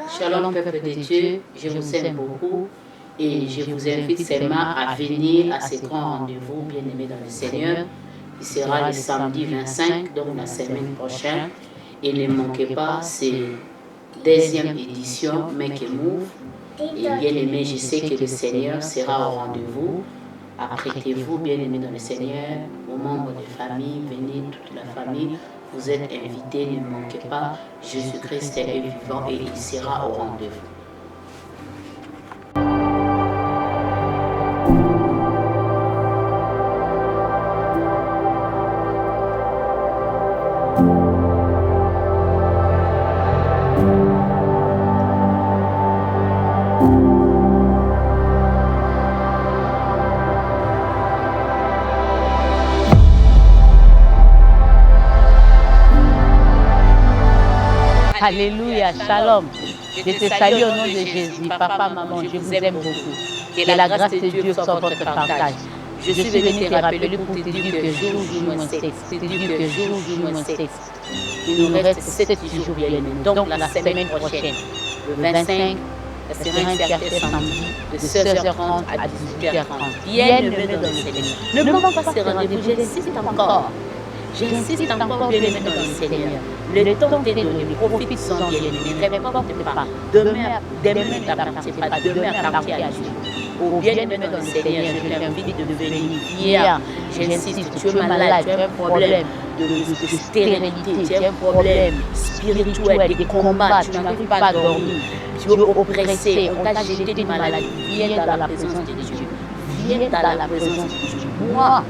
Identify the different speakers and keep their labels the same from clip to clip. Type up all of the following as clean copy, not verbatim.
Speaker 1: Shalom peuple de Dieu, je vous aime beaucoup et je vous invite seulement à venir à ce grand rendez-vous bien-aimé dans le Seigneur. Il sera le samedi 25, donc la semaine prochaine. Et ne manquez pas, c'est deuxième édition Make a Move. Et bien-aimé, je sais que le Seigneur sera au rendez-vous. Apprêtez-vous, bien-aimés dans le Seigneur, aux membres de famille, venez toute la famille. Vous êtes invités, ne manquez pas. Jésus-Christ est vivant et il sera au rendez-vous.
Speaker 2: Alléluia, shalom. Je te salue au nom de Jésus. Papa, maman, je vous aime beaucoup. Que la grâce de Dieu soit votre partage. Je suis venu te rappeler pour te dire que jour ou jour moins 6. Il nous reste 7 jours bien aimés. Donc la semaine prochaine, le 25, ça sera un fierté samedi de 16h30 à 18h30. Bien aimé dans le Seigneur. Ne manque pas ce rendez-vous, j'insiste encore. J'insiste encore, bien aimé dans le Seigneur. Le temps t'est donné, profite-en bien aimé, ne réporte pas. Demain n'appartient pas, demain appartient à Dieu. Au bien aimé dans le Seigneur, je t'invite de venir. Hier, j'insiste, tu es malade, tu as un problème de stérilité, tu as un problème spirituel, des combats, tu n'arrives pas à dormir, tu es oppressé, on t'a jeté des maladies. Viens dans la présence de Dieu. Viens dans la présence de Dieu. Moi,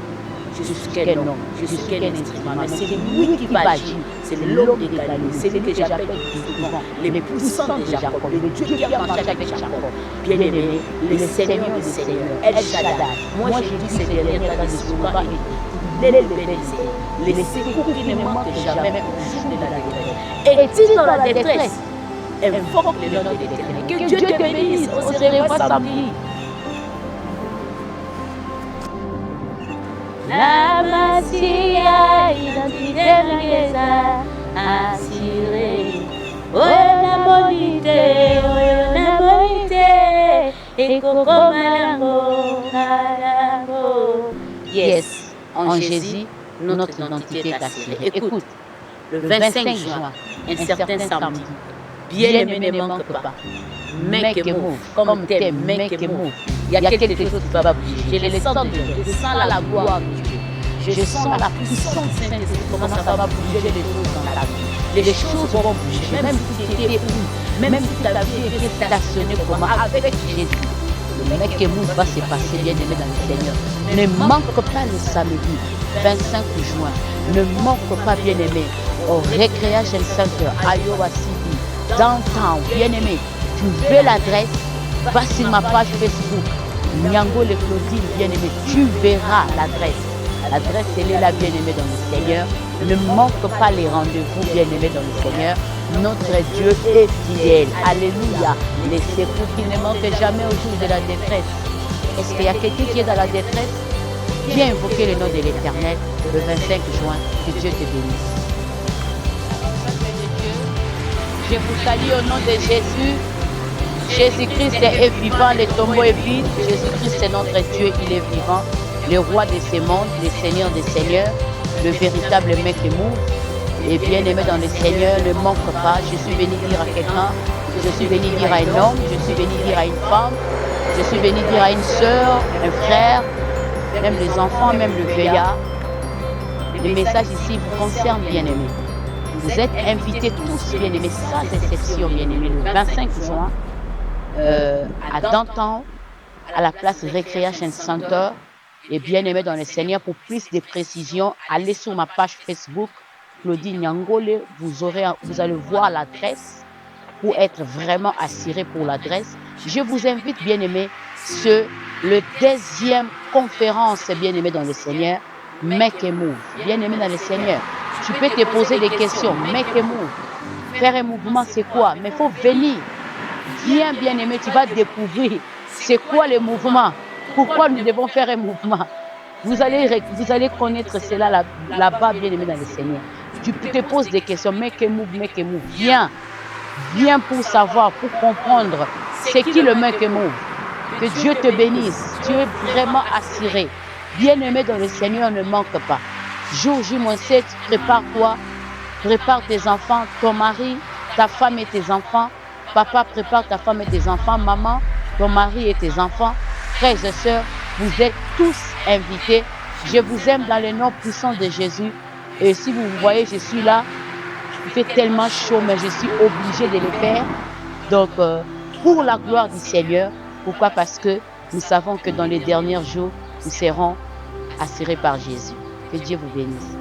Speaker 2: je suis qu'un homme, je suis qu'un instrument, mais c'est lui qui va agir, c'est l'homme de Galilée, c'est lui que j'appelle souvent les puissants de Jacob, le Dieu qui a marché avec Jacob. Bien aimé, le Seigneur des Seigneurs, El Shaddai. Moi j'ai dit ces derniers temps de souvent, il est le baiser, les secours qui ne manquent jamais au jour de la détresse. Et-il dans la détresse, invoque le nom de l'Éternel. Que Dieu te bénisse, on se revoit samedi. La Masia, identité rieza, assurée. Oyo na bonité, et koko malango, malango. Yes, en Jésus, notre identité est assurée. Écoute, le 25 juin, un certain samedi, bien aimé ne manque pas. Make a move, comme t'aimes, make a move. Il y a quelque chose qui va bouger. Je le sens déjà, je sens la gloire de Dieu. Je sens la puissance de Saint-Esprit, comment ça va bouger les choses dans ta vie. Les choses vont bouger, même si tu étais pris, même si ta vie était stationnée comme avec Jésus. Le make a move va se passer, bien aimé dans le Seigneur. Ne manque pas le samedi 25 juin. Ne manque pas, bien aimé, au Recreation Center, Iowa City, downtown, bien aimé. Tu veux l'adresse, va sur ma page Facebook, Nyango le Claudine, bien-aimé, tu verras l'adresse. L'adresse, elle est là, bien-aimé dans le Seigneur. Ne manque pas les rendez-vous, bien-aimé dans le Seigneur. Notre Dieu est fidèle. Alléluia. Les secours qui ne manquent jamais au jour de la détresse. Est-ce qu'il y a quelqu'un qui est dans la détresse? Viens invoquer le nom de l'Éternel le 25 juin. Que Dieu te bénisse. Je vous salue au nom de Jésus. Jésus-Christ est vivant, le tombeau est vide. Jésus-Christ est notre Dieu, il est vivant. Le roi de ce monde, le Seigneur des Seigneurs, le véritable mec et move. Et bien aimé dans le Seigneur, ne manque pas. Je suis venu dire à quelqu'un, je suis venu dire à un homme, je suis venu dire à une femme, je suis venu dire à une soeur, un frère, même les enfants, même le vieillard. Le message ici vous concerne, bien aimé. Vous êtes invités tous, bien aimés, sans exception, bien aimé, le 25 juin. À Downtown, à la place Recreation Center, et bien aimé dans le Seigneur. Pour plus de précisions, allez sur ma page Facebook, Claudine Nyangole, vous allez voir l'adresse pour être vraiment assuré pour l'adresse. Je vous invite, bien aimé, sur le deuxième conférence, bien aimé dans le Seigneur, Make a Move. Bien aimé dans le Seigneur, tu peux te poser des questions, Make a Move. Faire un mouvement, c'est quoi? Mais il faut venir. Viens, bien aimé, tu vas découvrir c'est quoi le mouvement, pourquoi nous devons faire un mouvement. Vous allez connaître cela là-bas, bien aimé dans le Seigneur. Tu te poses des questions, make a move, viens.
Speaker 3: viens pour savoir, pour comprendre c'est qui le main qui m'ouvre. Que Dieu te bénisse. Tu es vraiment assuré. Bien-aimé dans le Seigneur, ne manque pas. Jour J-7, prépare-toi. Prépare tes enfants, ton mari, ta femme et tes enfants. Papa, prépare ta femme et tes enfants. Maman, ton mari et tes enfants. Frères et sœurs, vous êtes tous invités. Je vous aime dans le nom puissant de Jésus. Et si vous voyez, je suis là. Il fait tellement chaud, mais je suis obligée de le faire. Donc, pour la gloire du Seigneur. Pourquoi? Parce que nous savons que dans les derniers jours, nous serons assurés par Jésus. Que Dieu vous bénisse.